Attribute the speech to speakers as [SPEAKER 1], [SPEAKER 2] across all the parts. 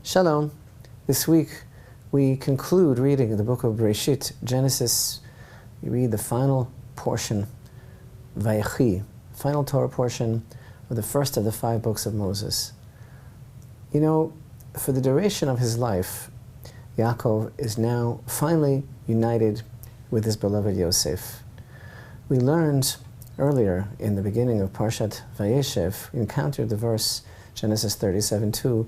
[SPEAKER 1] Shalom. This week we conclude reading the book of Bereshit, Genesis. We read the final portion, Vayechi, final Torah portion of the first of the 5 books of Moses. You know, for the duration of his life, Yaakov is now finally united with his beloved Yosef. We learned earlier in the beginning of Parashat Vayechi, we encountered the verse, Genesis 37:2,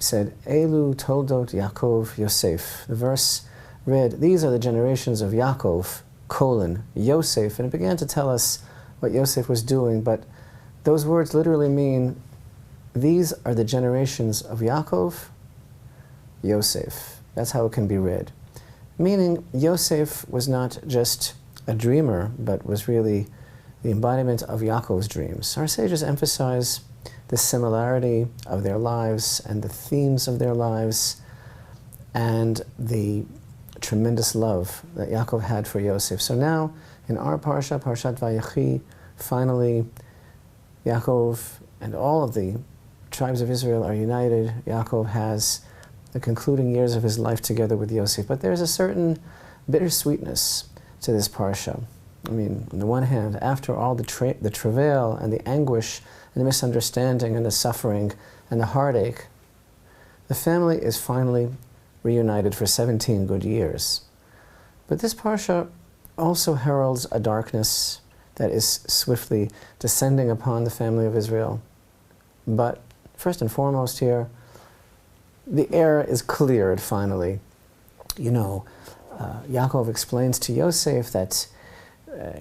[SPEAKER 1] said, Elu toldot Yaakov Yosef. The verse read, these are the generations of Yaakov, Yosef, and it began to tell us what Yosef was doing, but those words literally mean, these are the generations of Yaakov, Yosef. That's how it can be read. Meaning, Yosef was not just a dreamer, but was really the embodiment of Yaakov's dreams. Our sages emphasize the similarity of their lives and the themes of their lives and the tremendous love that Yaakov had for Yosef. So now, in our Parashat Vayechi, finally, Yaakov and all of the tribes of Israel are united. Yaakov has the concluding years of his life together with Yosef. But there's a certain bittersweetness to this Parsha. I mean, on the one hand, after all the travail and the anguish and the misunderstanding and the suffering and the heartache, the family is finally reunited for 17 good years. But this Parsha also heralds a darkness that is swiftly descending upon the family of Israel. But first and foremost here, the air is cleared finally. You know, Yaakov explains to Yosef that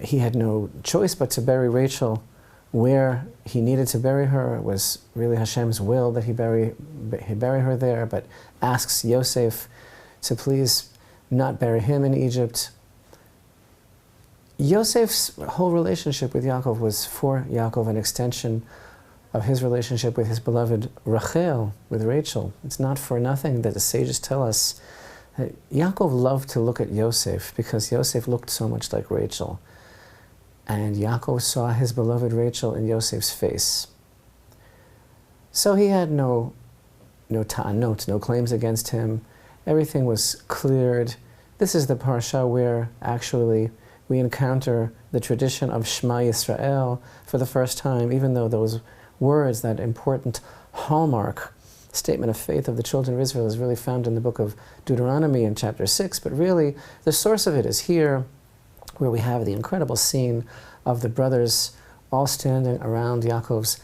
[SPEAKER 1] he had no choice but to bury Rachel where he needed to bury her. It was really Hashem's will that he bury her there, but asks Yosef to please not bury him in Egypt. Yosef's whole relationship with Yaakov was for Yaakov an extension of his relationship with his beloved Rachel, with Rachel. It's not for nothing that the sages tell us that Yaakov loved to look at Yosef because Yosef looked so much like Rachel. And Yaakov saw his beloved Rachel in Yosef's face. So he had no ta'anot, no claims against him. Everything was cleared. This is the parsha where actually we encounter the tradition of Shema Yisrael for the first time, even though those words, that important hallmark statement of faith of the children of Israel, is really found in the book of Deuteronomy in chapter 6, but really the source of it is here, where we have the incredible scene of the brothers all standing around Yaakov's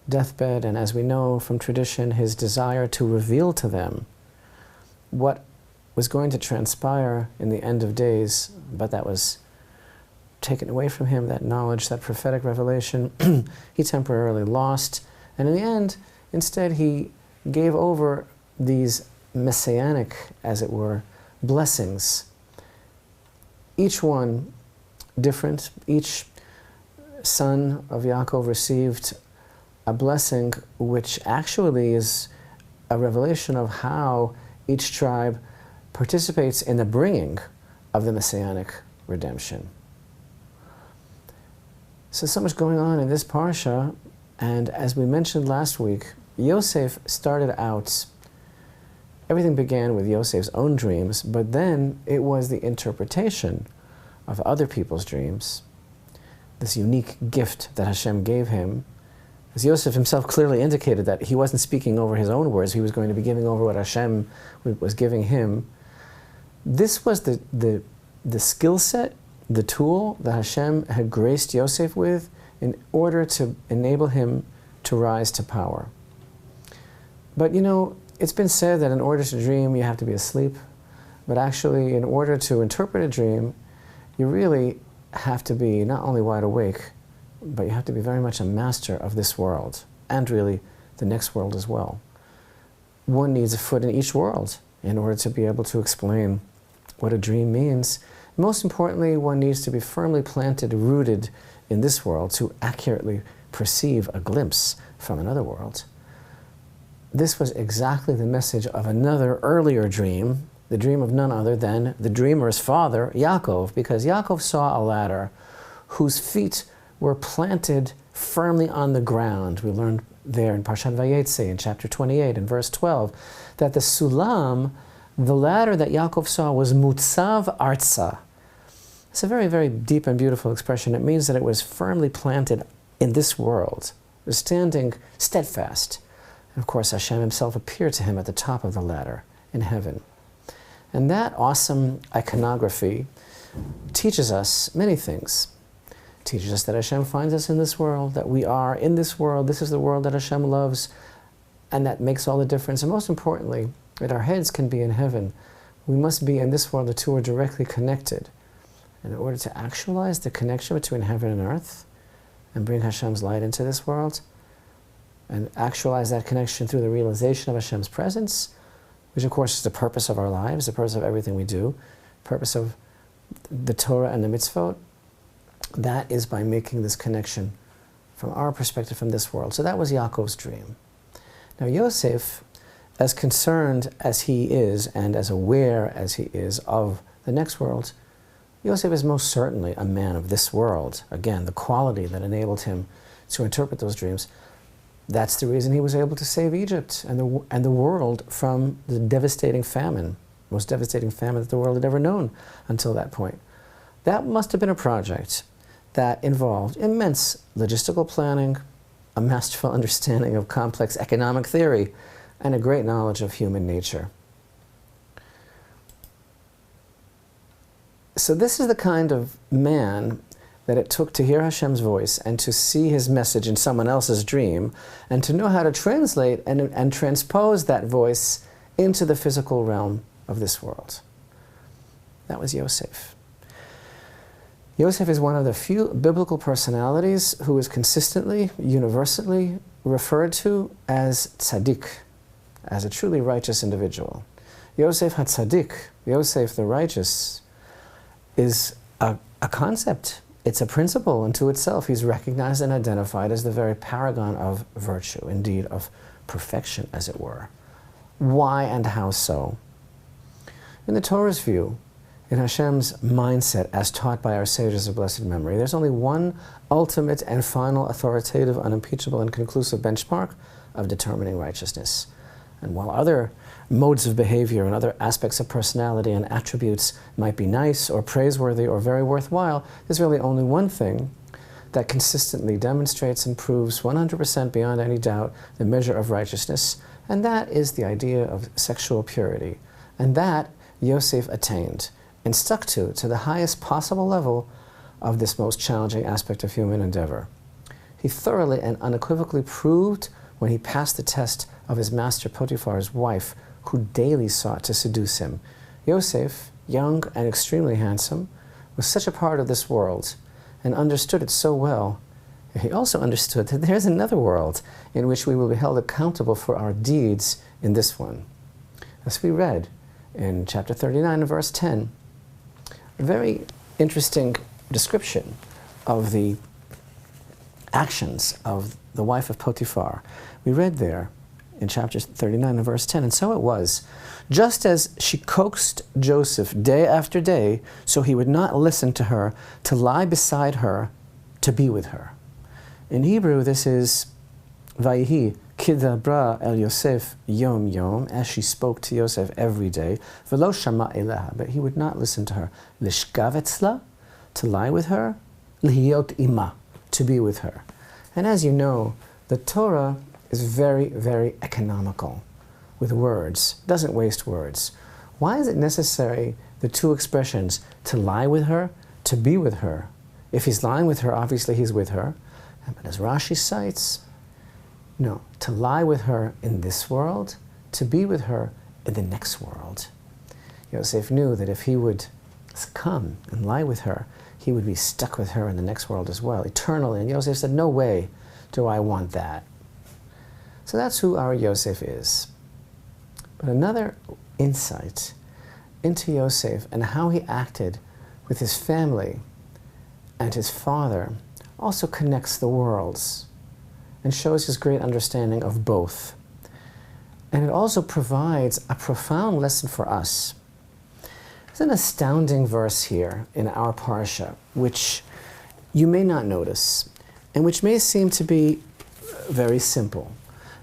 [SPEAKER 1] deathbed, and as we know from tradition, his desire to reveal to them what was going to transpire in the end of days, but that was taken away from him, that knowledge, that prophetic revelation, he temporarily lost. And in the end, instead, he gave over these messianic, as it were, blessings. Each one different. Each son of Yaakov received a blessing which actually is a revelation of how each tribe participates in the bringing of the messianic redemption. So much going on in this parsha, and as we mentioned last week, Yosef started out, everything began with Yosef's own dreams, but then it was the interpretation of other people's dreams, this unique gift that Hashem gave him. As Yosef himself clearly indicated that he wasn't speaking over his own words, he was going to be giving over what Hashem was giving him. This was the skill set, the tool that Hashem had graced Yosef with in order to enable him to rise to power. But you know, it's been said that in order to dream, you have to be asleep. But actually, in order to interpret a dream, you really have to be not only wide awake, but you have to be very much a master of this world, and really the next world as well. One needs a foot in each world in order to be able to explain what a dream means. Most importantly, one needs to be firmly planted, rooted in this world to accurately perceive a glimpse from another world. This was exactly the message of another earlier dream, the dream of none other than the dreamer's father, Yaakov, because Yaakov saw a ladder whose feet were planted firmly on the ground. We learned there in Parashat Vayechi in chapter 28 and verse 12 that the sulam, the ladder that Yaakov saw, was mutzav arza. It's a very, very deep and beautiful expression. It means that it was firmly planted in this world. It was standing steadfast. And of course, Hashem himself appeared to him at the top of the ladder in heaven. And that awesome iconography teaches us many things. It teaches us that Hashem finds us in this world, that we are in this world, this is the world that Hashem loves, and that makes all the difference. And most importantly, that our heads can be in heaven. We must be in this world, the two are directly connected. And in order to actualize the connection between heaven and earth, and bring Hashem's light into this world, and actualize that connection through the realization of Hashem's presence, which of course is the purpose of our lives, the purpose of everything we do, purpose of the Torah and the mitzvot, that is by making this connection from our perspective from this world. So that was Yaakov's dream. Now Yosef, as concerned as he is and as aware as he is of the next world, Yosef is most certainly a man of this world. Again, the quality that enabled him to interpret those dreams. That's the reason he was able to save Egypt and the world from the devastating famine, most devastating famine that the world had ever known until that point. That must have been a project that involved immense logistical planning, a masterful understanding of complex economic theory, and a great knowledge of human nature. So this is the kind of man that it took to hear Hashem's voice and to see his message in someone else's dream and to know how to translate and transpose that voice into the physical realm of this world. That was Yosef. Yosef is one of the few biblical personalities who is consistently, universally referred to as tzaddik, as a truly righteous individual. Yosef HaTzaddik, Yosef the righteous, is a concept. It's a principle unto itself. He's recognized and identified as the very paragon of virtue, indeed of perfection, as it were. Why and how so? In the Torah's view, in Hashem's mindset as taught by our sages of blessed memory, there's only one ultimate and final authoritative, unimpeachable, and conclusive benchmark of determining righteousness. And while other modes of behavior and other aspects of personality and attributes might be nice or praiseworthy or very worthwhile, there's really only one thing that consistently demonstrates and proves 100% beyond any doubt the measure of righteousness, and that is the idea of sexual purity. And that Yosef attained and stuck to the highest possible level of this most challenging aspect of human endeavor. He thoroughly and unequivocally proved when he passed the test of his master Potiphar's wife, who daily sought to seduce him. Yosef, young and extremely handsome, was such a part of this world and understood it so well. He also understood that there's another world in which we will be held accountable for our deeds in this one. As we read in chapter 39 and verse 10, a very interesting description of the actions of the wife of Potiphar. We read there in chapter 39 and verse 10, and so it was, just as she coaxed Joseph day after day, so he would not listen to her, to lie beside her, to be with her. In Hebrew, this is Vayechi kidabra el Yosef yom yom, as she spoke to Yosef every day, velo shama eleha, but he would not listen to her. Lishkav etzla, to lie with her, lihiyot ima, to be with her. And as you know, the Torah is very, very economical with words. It doesn't waste words. Why is it necessary, the two expressions, to lie with her, to be with her? If he's lying with her, obviously he's with her. But as Rashi cites, no, to lie with her in this world, to be with her in the next world. Yosef knew that if he would come and lie with her, he would be stuck with her in the next world as well, eternally. And Yosef said, no way do I want that. So that's who our Yosef is. But another insight into Yosef and how he acted with his family and his father also connects the worlds and shows his great understanding of both. And it also provides a profound lesson for us. There's an astounding verse here in our Parsha, which you may not notice, and which may seem to be very simple.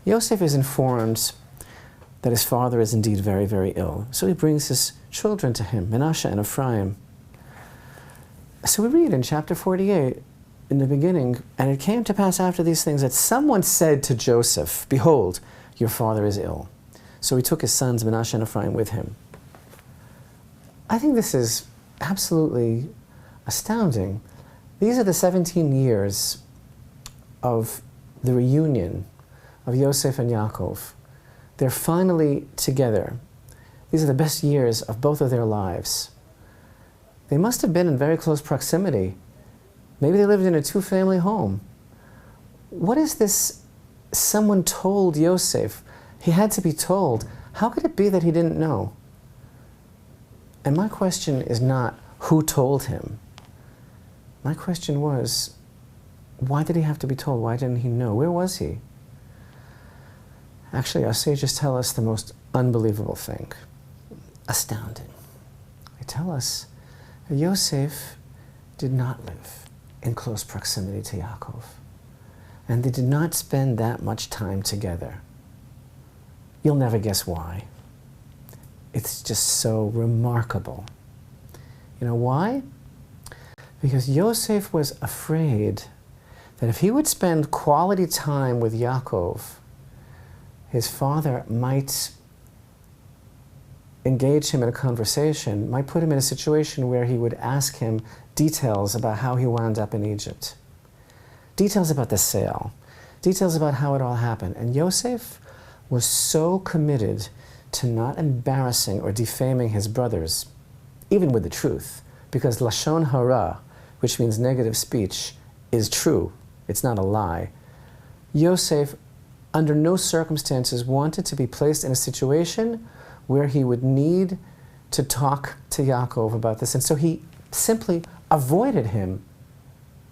[SPEAKER 1] Yosef is informed that his father is indeed very, very ill. So he brings his children to him, Menashe and Ephraim. So we read in chapter 48, in the beginning, and it came to pass after these things that someone said to Joseph, behold, your father is ill. So he took his sons, Menashe and Ephraim, with him. I think this is absolutely astounding. These are the 17 years of the reunion of Yosef and Yaakov. They're finally together. These are the best years of both of their lives. They must have been in very close proximity. Maybe they lived in a two-family home. What is this someone told Yosef? He had to be told. How could it be that he didn't know? And my question is not who told him. My question was, why did he have to be told? Why didn't he know? Where was he? Actually, our sages tell us the most unbelievable thing. Astounding. They tell us that Yosef did not live in close proximity to Yaakov. And they did not spend that much time together. You'll never guess why. It's just so remarkable. You know why? Because Yosef was afraid that if he would spend quality time with Yaakov, his father might engage him in a conversation, might put him in a situation where he would ask him details about how he wound up in Egypt. Details about the sale. Details about how it all happened. And Yosef was so committed to not embarrassing or defaming his brothers, even with the truth, because Lashon Hara, which means negative speech, is true. It's not a lie. Yosef, under no circumstances, wanted to be placed in a situation where he would need to talk to Yaakov about this. And so he simply avoided him.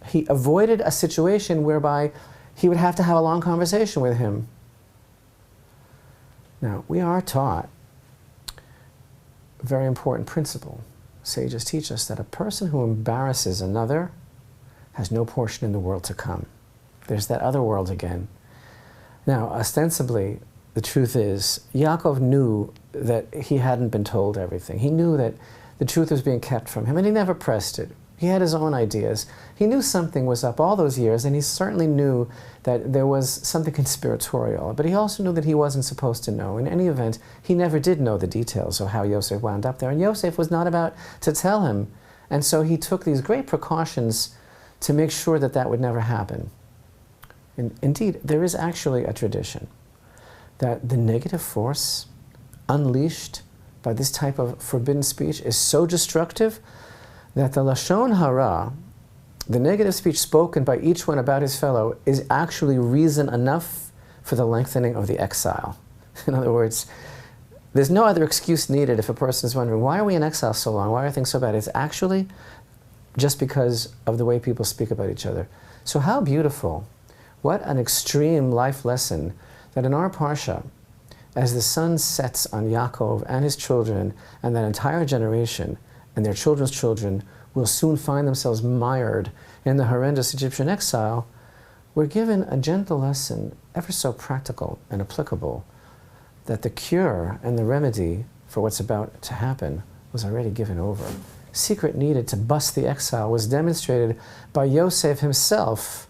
[SPEAKER 1] He avoided a situation whereby he would have to have a long conversation with him. Now, we are taught a very important principle. Sages teach us that a person who embarrasses another has no portion in the world to come. There's that other world again. Now, ostensibly, the truth is, Yaakov knew that he hadn't been told everything. He knew that the truth was being kept from him, and he never pressed it. He had his own ideas. He knew something was up all those years, and he certainly knew that there was something conspiratorial. But he also knew that he wasn't supposed to know. In any event, he never did know the details of how Yosef wound up there. And Yosef was not about to tell him. And so he took these great precautions to make sure that that would never happen. And indeed, there is actually a tradition that the negative force unleashed by this type of forbidden speech is so destructive that the Lashon Hara, the negative speech spoken by each one about his fellow, is actually reason enough for the lengthening of the exile. In other words, there's no other excuse needed if a person is wondering, why are we in exile so long? Why are things so bad? It's actually just because of the way people speak about each other. So how beautiful, what an extreme life lesson that in our Parsha, as the sun sets on Yaakov and his children and that entire generation and their children's children will soon find themselves mired in the horrendous Egyptian exile, we're given a gentle lesson, ever so practical and applicable, that the cure and the remedy for what's about to happen was already given over. Secret needed to bust the exile was demonstrated by Yosef himself.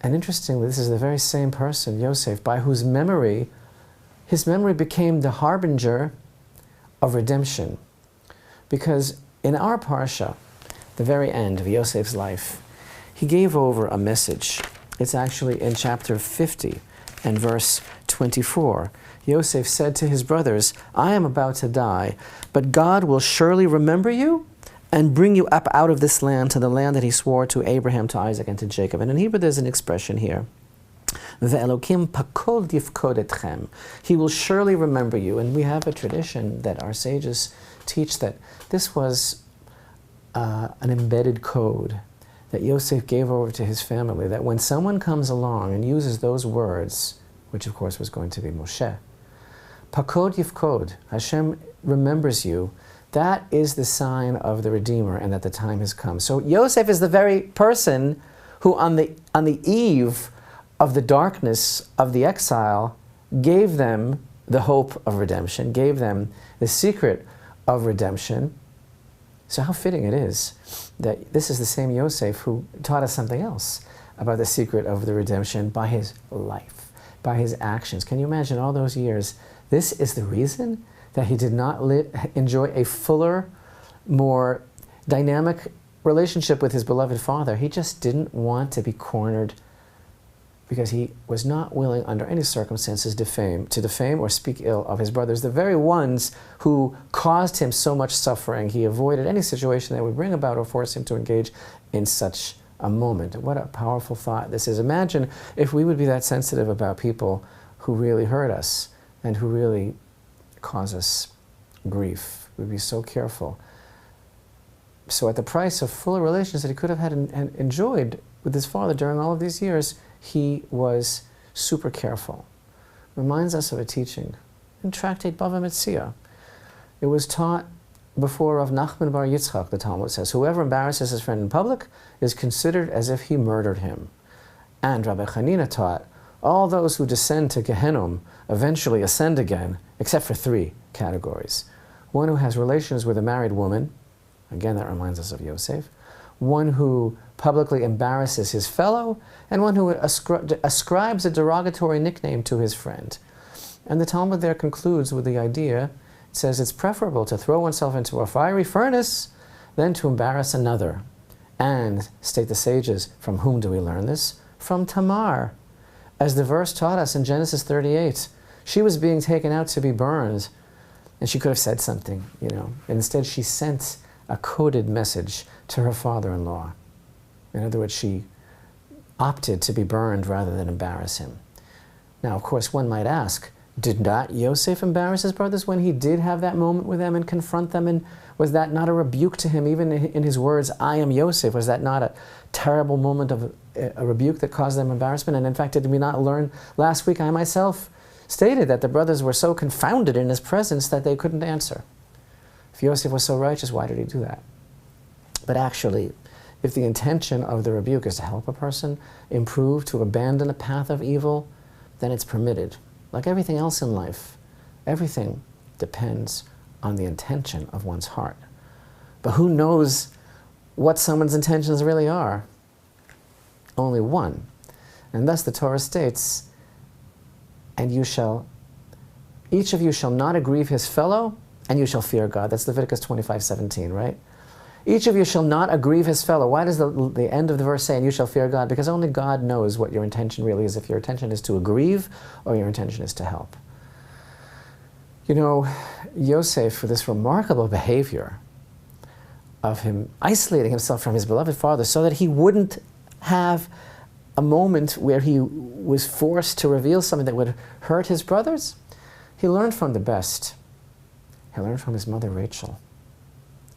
[SPEAKER 1] And interestingly, this is the very same person, Yosef, by whose memory, his memory became the harbinger of redemption. Because in our Parsha, the very end of Yosef's life, he gave over a message. It's actually in chapter 50 and verse 24. Yosef said to his brothers, I am about to die, but God will surely remember you and bring you up out of this land to the land that he swore to Abraham, to Isaac, and to Jacob. And in Hebrew there's an expression here. Ve'elokim pakod yifkod etchem. He will surely remember you. And we have a tradition that our sages teach that this was an embedded code that Yosef gave over to his family, that when someone comes along and uses those words, which of course was going to be Moshe, pakod yifkod, Hashem remembers you, that is the sign of the Redeemer and that the time has come. So Yosef is the very person who on the eve of the darkness of the exile gave them the hope of redemption, gave them the secret of redemption. So how fitting it is that this is the same Yosef who taught us something else about the secret of the redemption by his life, by his actions. Can you imagine all those years? This is the reason that he did not enjoy a fuller, more dynamic relationship with his beloved father. He just didn't want to be cornered because he was not willing under any circumstances to defame or speak ill of his brothers, the very ones who caused him so much suffering. He avoided any situation that would bring about or force him to engage in such a moment. What a powerful thought this is. Imagine if we would be that sensitive about people who really hurt us and who really cause us grief. We'd be so careful. So at the price of fuller relations that he could have had and enjoyed with his father during all of these years, he was super careful. Reminds us of a teaching in Tractate Bava Metzia. It was taught before Rav Nachman bar Yitzchak, the Talmud says, whoever embarrasses his friend in public is considered as if he murdered him. And Rabbi Chanina taught, all those who descend to Gehenom eventually ascend again, except for 3 categories. One who has relations with a married woman, again that reminds us of Yosef, one who publicly embarrasses his fellow, and one who ascribes a derogatory nickname to his friend. And the Talmud there concludes with the idea, it says it's preferable to throw oneself into a fiery furnace than to embarrass another. And, state the sages, from whom do we learn this? From Tamar. As the verse taught us in Genesis 38, she was being taken out to be burned, and she could have said something, And instead she sent a coded message to her father-in-law. In other words, she opted to be burned rather than embarrass him. Now, of course, one might ask, did not Yosef embarrass his brothers when he did have that moment with them and confront them? And was that not a rebuke to him, even in his words, I am Yosef? Was that not a terrible moment of a rebuke that caused them embarrassment? And in fact, did we not learn last week, I myself stated that the brothers were so confounded in his presence that they couldn't answer. If Yosef was so righteous, why did he do that? But actually, if the intention of the rebuke is to help a person improve, to abandon a path of evil, then it's permitted. Like everything else in life, everything depends on the intention of one's heart. But who knows what someone's intentions really are? Only one. And thus the Torah states, and each of you shall not aggrieve his fellow, and you shall fear God. That's Leviticus 25:17, right? Each of you shall not aggrieve his fellow. Why does the end of the verse say, and you shall fear God? Because only God knows what your intention really is, if your intention is to aggrieve or your intention is to help. Yosef, for this remarkable behavior of him isolating himself from his beloved father so that he wouldn't have a moment where he was forced to reveal something that would hurt his brothers, he learned from the best. He learned from his mother Rachel.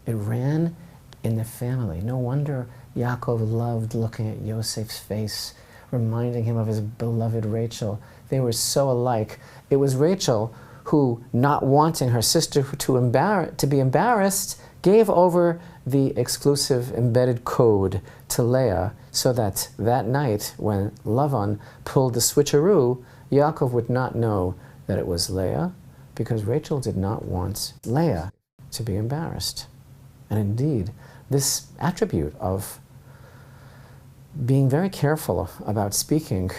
[SPEAKER 1] It ran in the family. No wonder Yaakov loved looking at Yosef's face, reminding him of his beloved Rachel. They were so alike. It was Rachel who, not wanting her sister to be embarrassed, gave over the exclusive embedded code to Leah so that night when Lavan pulled the switcheroo, Yaakov would not know that it was Leah, because Rachel did not want Leah to be embarrassed. And indeed, this attribute of being very careful about speaking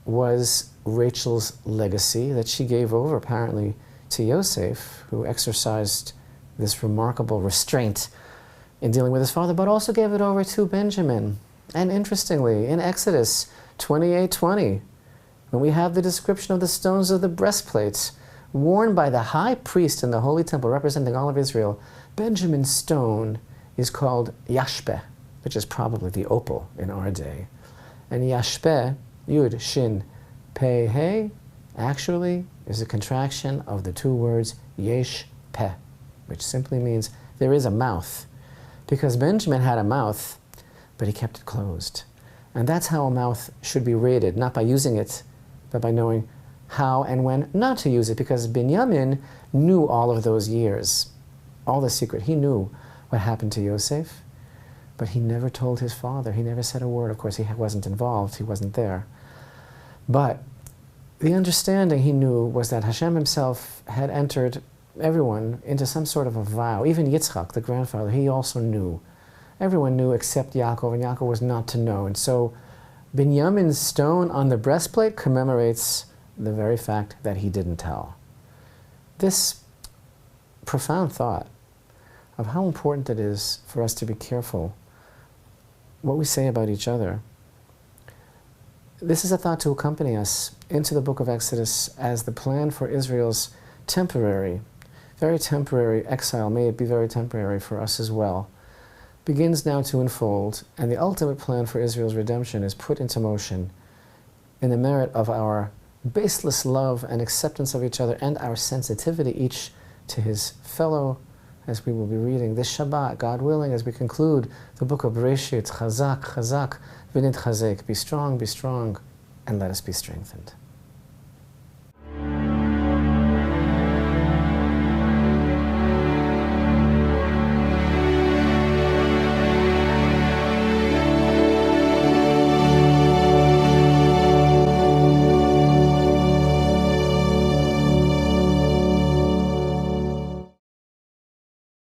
[SPEAKER 1] was Rachel's legacy that she gave over apparently to Yosef, who exercised this remarkable restraint in dealing with his father, but also gave it over to Benjamin. And interestingly, in Exodus 28:20, when we have the description of the stones of the breastplates worn by the high priest in the holy temple representing all of Israel, Benjamin's stone is called Yashpeh, which is probably the opal in our day. And Yashpeh, Yud, Shin, Pei, He, actually is a contraction of the 2 words Yesh Peh, which simply means there is a mouth. Because Benjamin had a mouth, but he kept it closed. And that's how a mouth should be rated, not by using it, but by knowing how and when not to use it, because Binyamin knew all of those years, all the secret. He knew what happened to Yosef, but he never told his father. He never said a word. Of course, he wasn't involved. He wasn't there. But The understanding he knew was that Hashem himself had entered everyone into some sort of a vow. Even Yitzchak, the grandfather, he also knew. Everyone knew except Yaakov, and Yaakov was not to know. And so Binyamin's stone on the breastplate commemorates the very fact that he didn't tell. This profound thought of how important it is for us to be careful what we say about each other. This is a thought to accompany us into the book of Exodus as the plan for Israel's temporary, very temporary exile, may it be very temporary for us as well, begins now to unfold, and the ultimate plan for Israel's redemption is put into motion in the merit of our baseless love and acceptance of each other and our sensitivity each to his fellow, as we will be reading this Shabbat, God willing, as we conclude the book of Bereshit. Chazak, chazak, v'nitchazek. Be strong, and let us be strengthened.